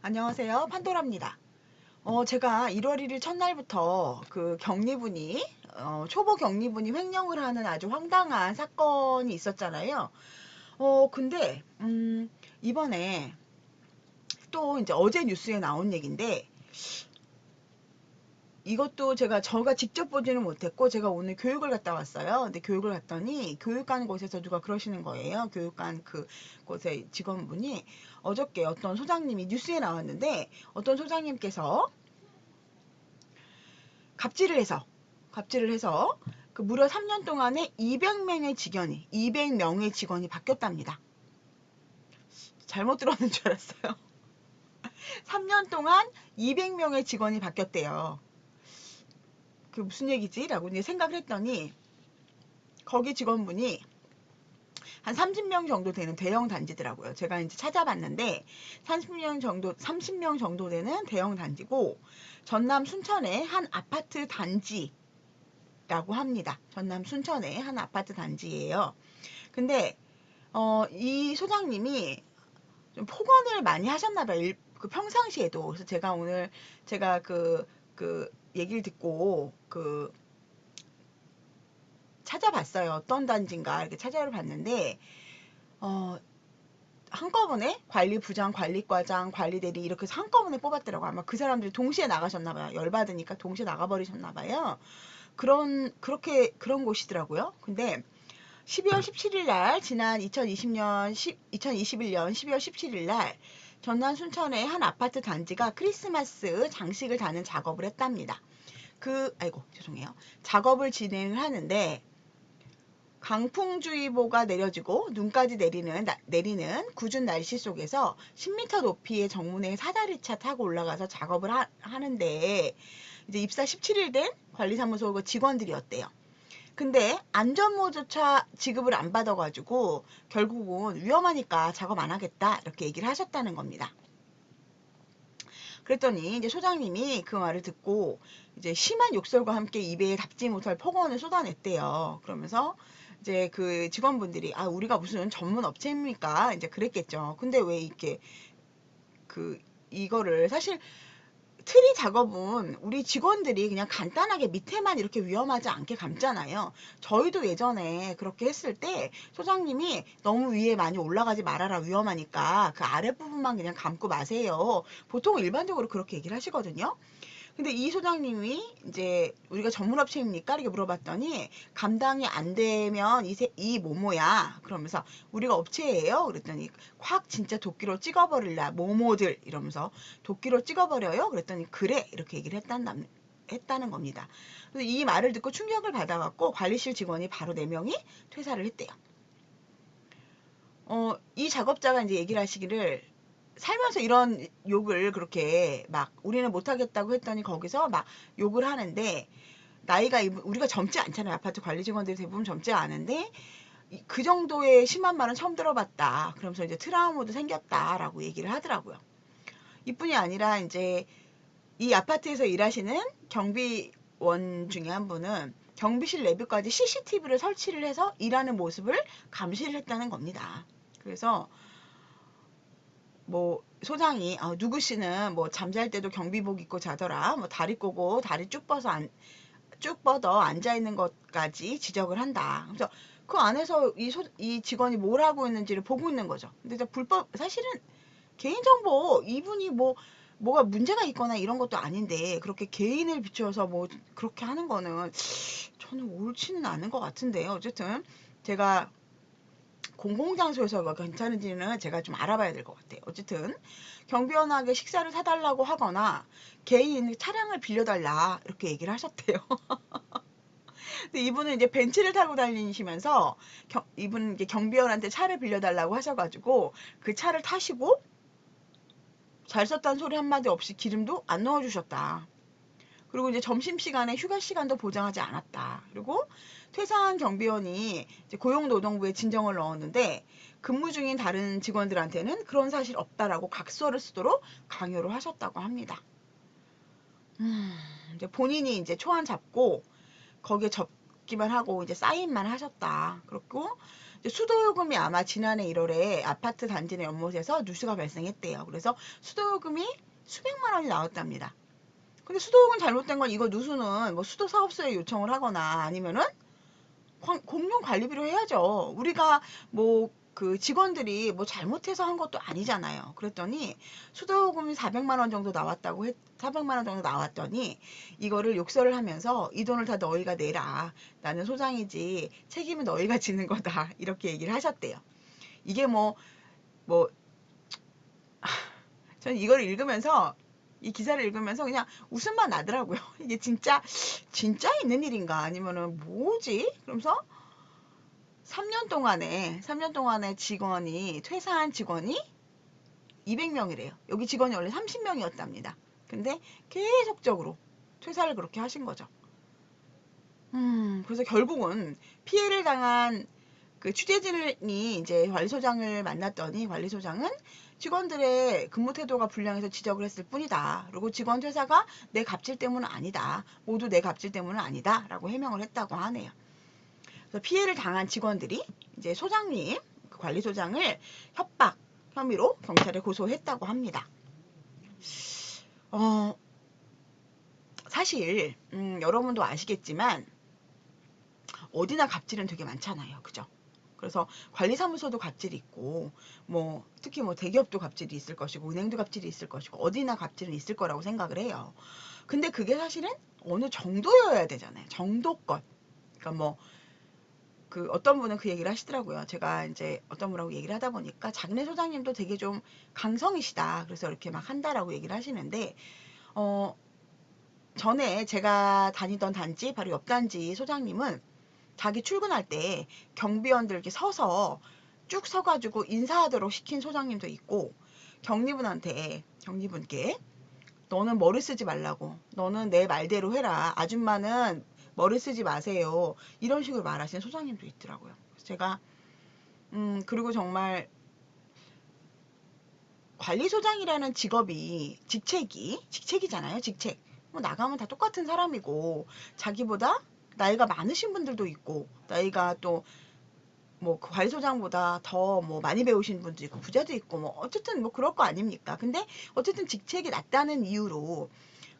안녕하세요. 판도라입니다. 제가 1월 1일 첫날부터 그 격리분이, 초보 격리분이 횡령을 하는 아주 황당한 사건이 있었잖아요. 근데, 이번에 또 이제 어제 뉴스에 나온 얘기인데, 이것도 저가 직접 보지는 못했고, 제가 오늘 교육을 갔다 왔어요. 근데 교육을 갔더니, 교육관 곳에서 누가 그러시는 거예요. 교육관 그 곳의 직원분이 어저께 어떤 소장님이 뉴스에 나왔는데, 어떤 소장님께서 갑질을 해서 그 무려 3년 동안에 200명의 직원이 바뀌었답니다. 잘못 들었는 줄 알았어요. 3년 동안 200명의 직원이 바뀌었대요. 그 무슨 얘기지? 라고 이제 생각을 했더니 거기 직원분이 한 30명 정도 되는 대형 단지더라고요. 제가 이제 찾아봤는데 30명 정도 되는 대형 단지고 전남 순천의 한 아파트 단지 라고 합니다. 전남 순천의 한 아파트 단지예요. 근데 이 소장님이 좀 폭언을 많이 하셨나봐요. 그 평상시에도. 그래서 제가 오늘 제가 그 얘기를 듣고 찾아봤어요. 어떤 단지인가 이렇게 찾아봤는데 한꺼번에 관리부장, 관리과장, 관리대리 이렇게 해서 한꺼번에 뽑았더라고요. 아마 그 사람들이 동시에 나가셨나봐요. 열받으니까 동시에 나가버리셨나봐요. 그런 곳이더라고요. 근데 12월 17일 날, 지난 2021년 12월 17일 날, 전남 순천의 한 아파트 단지가 크리스마스 장식을 다는 작업을 했답니다. 죄송해요. 작업을 진행을 하는데, 강풍주의보가 내려지고 눈까지 내리는 궂은 날씨 속에서 10m 높이의 정문에 사다리차 타고 올라가서 작업을 하는데, 이제 입사 17일 된 관리사무소 직원들이었대요. 근데 안전모조차 지급을 안 받아가지고 결국은 위험하니까 작업 안 하겠다 이렇게 얘기를 하셨다는 겁니다. 그랬더니 이제 소장님이 그 말을 듣고 이제 심한 욕설과 함께 입에 닿지 못할 폭언을 쏟아냈대요. 그러면서 이제 그 직원분들이 우리가 무슨 전문 업체입니까? 이제 그랬겠죠. 근데 왜 이렇게 이거를 사실 트리 작업은 우리 직원들이 그냥 간단하게 밑에만 이렇게 위험하지 않게 감잖아요. 저희도 예전에 그렇게 했을 때 소장님이 너무 위에 많이 올라가지 말아라 위험하니까 그 아랫부분만 그냥 감고 마세요. 보통 일반적으로 그렇게 얘기를 하시거든요. 근데 이 소장님이 이제 우리가 전문업체입니까? 이렇게 물어봤더니 감당이 안 되면 이 모모야. 그러면서 우리가 업체예요. 그랬더니 확 진짜 도끼로 찍어버릴라 모모들 이러면서 도끼로 찍어버려요. 그랬더니 그래 이렇게 얘기를 했다는 겁니다. 그래서 이 말을 듣고 충격을 받아갖고 관리실 직원이 바로 4명이 퇴사를 했대요. 이 작업자가 이제 얘기를 하시기를 살면서 이런 욕을 그렇게 막 우리는 못하겠다고 했더니 거기서 막 욕을 하는데 나이가 우리가 젊지 않잖아요. 아파트 관리 직원들이 대부분 젊지 않은데 그 정도의 심한 말은 처음 들어봤다. 그러면서 이제 트라우마도 생겼다라고 얘기를 하더라고요. 이뿐이 아니라 이제 이 아파트에서 일하시는 경비원 중에 한 분은 경비실 내부까지 CCTV를 설치를 해서 일하는 모습을 감시를 했다는 겁니다. 그래서 뭐 소장이 누구 씨는 뭐 잠잘 때도 경비복 입고 자더라. 뭐 다리 꼬고 다리 쭉 뻗어 앉아 있는 것까지 지적을 한다. 그래서 그 안에서 이 직원이 뭘 하고 있는지를 보고 있는 거죠. 근데 사실은 개인정보 이분이 뭐가 문제가 있거나 이런 것도 아닌데 그렇게 개인을 비추어서 뭐 그렇게 하는 거는 저는 옳지는 않은 것 같은데요. 어쨌든 제가 공공장소에서 괜찮은지는 제가 좀 알아봐야 될 것 같아요. 어쨌든 경비원에게 식사를 사달라고 하거나 개인 차량을 빌려달라 이렇게 얘기를 하셨대요. 근데 이분은 이제 벤츠를 타고 다니시면서 이분 이제 경비원한테 차를 빌려달라고 하셔가지고 그 차를 타시고 잘 썼다는 소리 한마디 없이 기름도 안 넣어주셨다. 그리고 이제 점심시간에 휴가 시간도 보장하지 않았다. 그리고 퇴사한 경비원이 이제 고용노동부에 진정을 넣었는데 근무 중인 다른 직원들한테는 그런 사실 없다라고 각서를 쓰도록 강요를 하셨다고 합니다. 이제 본인이 이제 초안 잡고 거기에 듣기만 하고 이제 사인만 하셨다. 그렇고 이제 수도요금이 아마 지난해 1월에 아파트 단지 내 연못에서 누수가 발생했대요. 그래서 수도요금이 수백만 원이 나왔답니다. 근데 수도요금 잘못된 건 이거 누수는 뭐 수도사업소에 요청을 하거나 아니면은 공용 관리비로 해야죠. 우리가 뭐 그 직원들이 뭐 잘못해서 한 것도 아니잖아요. 그랬더니 수도요금이 400만 원 정도 나왔다고 400만 원 정도 나왔더니 이거를 욕설을 하면서 이 돈을 다 너희가 내라. 나는 소장이지 책임은 너희가 지는 거다. 이렇게 얘기를 하셨대요. 이게 저는 이걸 읽으면서 이 기사를 읽으면서 그냥 웃음만 나더라고요. 이게 진짜 있는 일인가 아니면은 뭐지? 그러면서 3년 동안에 직원이 퇴사한 직원이 200명이래요. 여기 직원이 원래 30명이었답니다. 근데 계속적으로 퇴사를 그렇게 하신 거죠. 그래서 결국은 피해를 당한 그 취재진이 이제 관리소장을 만났더니 관리소장은 직원들의 근무 태도가 불량해서 지적을 했을 뿐이다. 그리고 직원 퇴사가 내 갑질 때문은 아니다. 모두 내 갑질 때문은 아니다. 라고 해명을 했다고 하네요. 그래서 피해를 당한 직원들이 이제 소장님, 그 관리소장을 협박 혐의로 경찰에 고소했다고 합니다. 사실 여러분도 아시겠지만 어디나 갑질은 되게 많잖아요. 그죠? 그래서 관리사무소도 갑질이 있고 뭐 특히 뭐 대기업도 갑질이 있을 것이고 은행도 갑질이 있을 것이고 어디나 갑질은 있을 거라고 생각을 해요. 근데 그게 사실은 어느 정도여야 되잖아요. 정도껏. 그러니까 뭐 그 어떤 분은 그 얘기를 하시더라고요. 제가 이제 어떤 분하고 얘기를 하다 보니까 장례 소장님도 되게 좀 강성이시다. 그래서 이렇게 막 한다라고 얘기를 하시는데 전에 제가 다니던 단지 바로 옆 단지 소장님은 자기 출근할 때 경비원들 이렇게 서서 쭉 서가지고 인사하도록 시킨 소장님도 있고 경리분께 너는 머리 쓰지 말라고 너는 내 말대로 해라 아줌마는 머리 쓰지 마세요 이런 식으로 말하시는 소장님도 있더라고요. 그래서 제가 그리고 정말 관리소장이라는 직업이 직책이잖아요. 직책. 뭐 나가면 다 똑같은 사람이고 자기보다 나이가 많으신 분들도 있고 나이가 또 뭐 그 관리소장보다 더 뭐 많이 배우신 분도 있고 부자도 있고 뭐 어쨌든 뭐 그럴 거 아닙니까? 근데 어쨌든 직책이 낮다는 이유로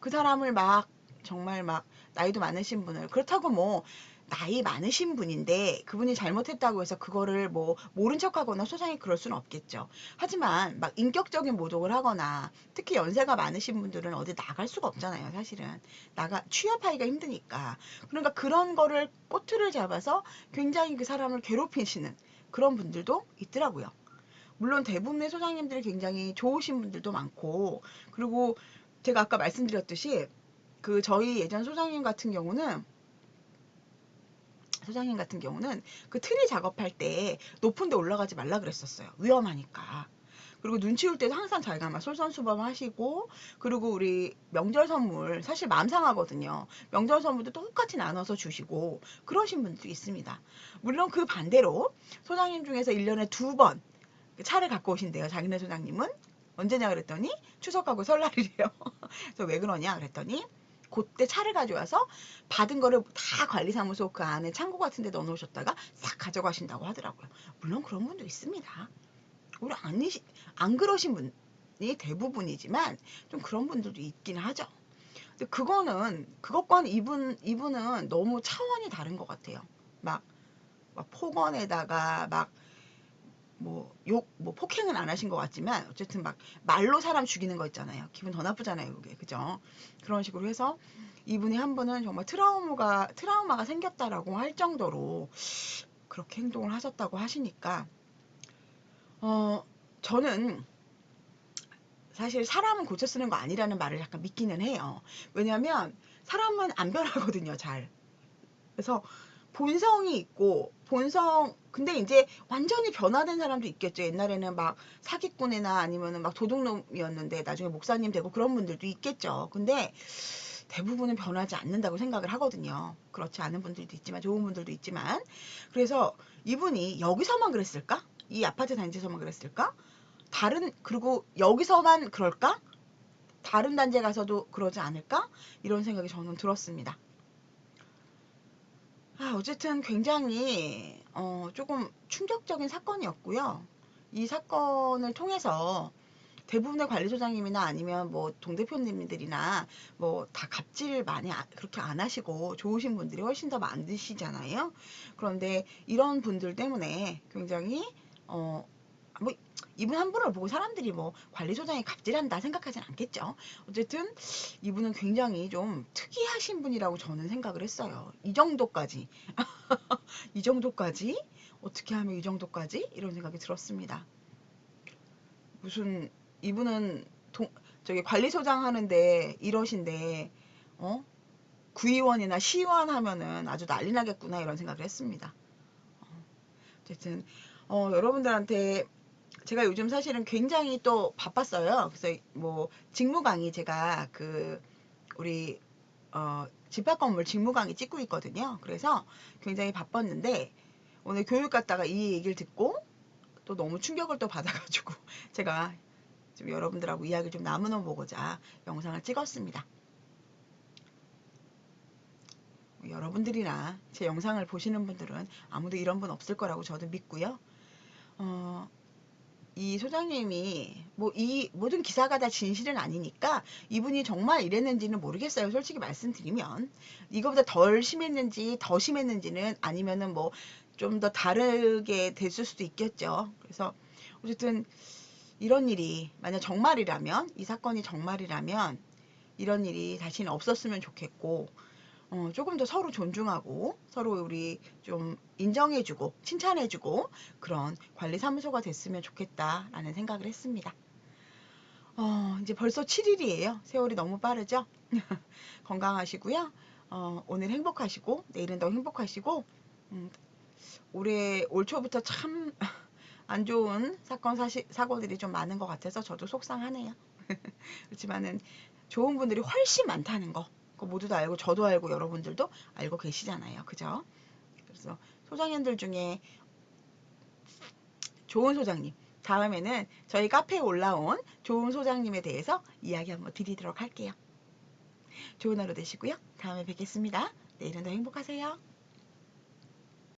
그 사람을 막 정말 막 나이도 많으신 분을 그렇다고 뭐 나이 많으신 분인데 그분이 잘못했다고 해서 그거를 뭐 모른 척하거나 소장이 그럴 수는 없겠죠. 하지만 막 인격적인 모독을 하거나 특히 연세가 많으신 분들은 어디 나갈 수가 없잖아요. 사실은 취업하기가 힘드니까. 그러니까 그런 거를 꼬투리를 잡아서 굉장히 그 사람을 괴롭히시는 그런 분들도 있더라고요. 물론 대부분의 소장님들이 굉장히 좋으신 분들도 많고 그리고 제가 아까 말씀드렸듯이 그 저희 예전 소장님 같은 경우는 그 트리 작업할 때 높은 데 올라가지 말라 그랬었어요. 위험하니까. 그리고 눈치 올 때도 항상 자기가 막 솔선수범 하시고 그리고 우리 명절 선물 사실 마음 상하거든요. 명절 선물도 똑같이 나눠서 주시고 그러신 분들도 있습니다. 물론 그 반대로 소장님 중에서 1년에 2번 차를 갖고 오신대요. 자기네 소장님은. 언제냐 그랬더니 추석하고 설날이래요. 그래서 왜 그러냐 그랬더니 그때 차를 가져와서 받은 거를 다 관리사무소 그 안에 창고 같은 데 넣어놓으셨다가 싹 가져가신다고 하더라고요. 물론 그런 분도 있습니다. 우리 안 그러신 분이 대부분이지만 좀 그런 분들도 있긴 하죠. 근데 그것과는 이분은 너무 차원이 다른 것 같아요. 막 폭언에다가 뭐 폭행은 안 하신 것 같지만 어쨌든 막 말로 사람 죽이는 거 있잖아요. 기분 더 나쁘잖아요, 그게. 그죠? 그런 식으로 해서 이분이 한 분은 정말 트라우마가 생겼다라고 할 정도로 그렇게 행동을 하셨다고 하시니까 저는 사실 사람은 고쳐 쓰는 거 아니라는 말을 약간 믿기는 해요. 왜냐면 사람은 안 변하거든요, 잘. 그래서 본성이 있고 근데 이제 완전히 변화된 사람도 있겠죠. 옛날에는 막 사기꾼이나 아니면은 막 도둑놈이었는데 나중에 목사님 되고 그런 분들도 있겠죠. 근데 대부분은 변하지 않는다고 생각을 하거든요. 그렇지 않은 분들도 있지만 좋은 분들도 있지만 그래서 이분이 여기서만 그랬을까? 이 아파트 단지에서만 그랬을까? 그리고 여기서만 그럴까? 다른 단지에 가서도 그러지 않을까? 이런 생각이 저는 들었습니다. 어쨌든 굉장히 조금 충격적인 사건이었고요. 이 사건을 통해서 대부분의 관리소장님이나 아니면 뭐 동대표님들이나 뭐 다 갑질 많이 그렇게 안 하시고 좋으신 분들이 훨씬 더 많으시잖아요. 그런데 이런 분들 때문에 굉장히 뭐 이분 한 분을 보고 사람들이 뭐 관리소장이 갑질한다 생각하진 않겠죠. 어쨌든 이분은 굉장히 좀 특이하신 분이라고 저는 생각을 했어요. 이 정도까지 이 정도까지 어떻게 하면 이 정도까지 이런 생각이 들었습니다. 무슨 이분은 저기 관리소장 하는데 이러신데 구의원이나 시의원 하면은 아주 난리 나겠구나 이런 생각을 했습니다. 어쨌든 여러분들한테 제가 요즘 사실은 굉장히 또 바빴어요. 그래서 뭐 직무 강의 제가 그 우리 집합건물 직무 강의 찍고 있거든요. 그래서 굉장히 바빴는데 오늘 교육 갔다가 이 얘기를 듣고 또 너무 충격을 또 받아가지고 제가 좀 여러분들하고 이야기 좀 나누어 보고자 영상을 찍었습니다. 여러분들이나 제 영상을 보시는 분들은 아무도 이런 분 없을 거라고 저도 믿고요. 이 소장님이 뭐 이 모든 기사가 다 진실은 아니니까 이분이 정말 이랬는지는 모르겠어요. 솔직히 말씀드리면 이거보다 덜 심했는지 더 심했는지는 아니면은 뭐 좀 더 다르게 됐을 수도 있겠죠. 그래서 어쨌든 이런 일이 만약 정말이라면 이 사건이 정말이라면 이런 일이 다시는 없었으면 좋겠고 조금 더 서로 존중하고 서로 우리 좀 인정해주고 칭찬해주고 그런 관리사무소가 됐으면 좋겠다라는 생각을 했습니다. 이제 벌써 7일이에요. 세월이 너무 빠르죠? 건강하시고요. 오늘 행복하시고 내일은 더 행복하시고 올해 올 초부터 참 안 좋은 사고들이 좀 많은 것 같아서 저도 속상하네요. 그렇지만은 좋은 분들이 훨씬 많다는 거 그거 모두 다 알고 저도 알고 여러분들도 알고 계시잖아요. 그죠? 그래서 소장님들 중에 좋은 소장님 다음에는 저희 카페에 올라온 좋은 소장님에 대해서 이야기 한번 드리도록 할게요. 좋은 하루 되시고요. 다음에 뵙겠습니다. 내일은 더 행복하세요.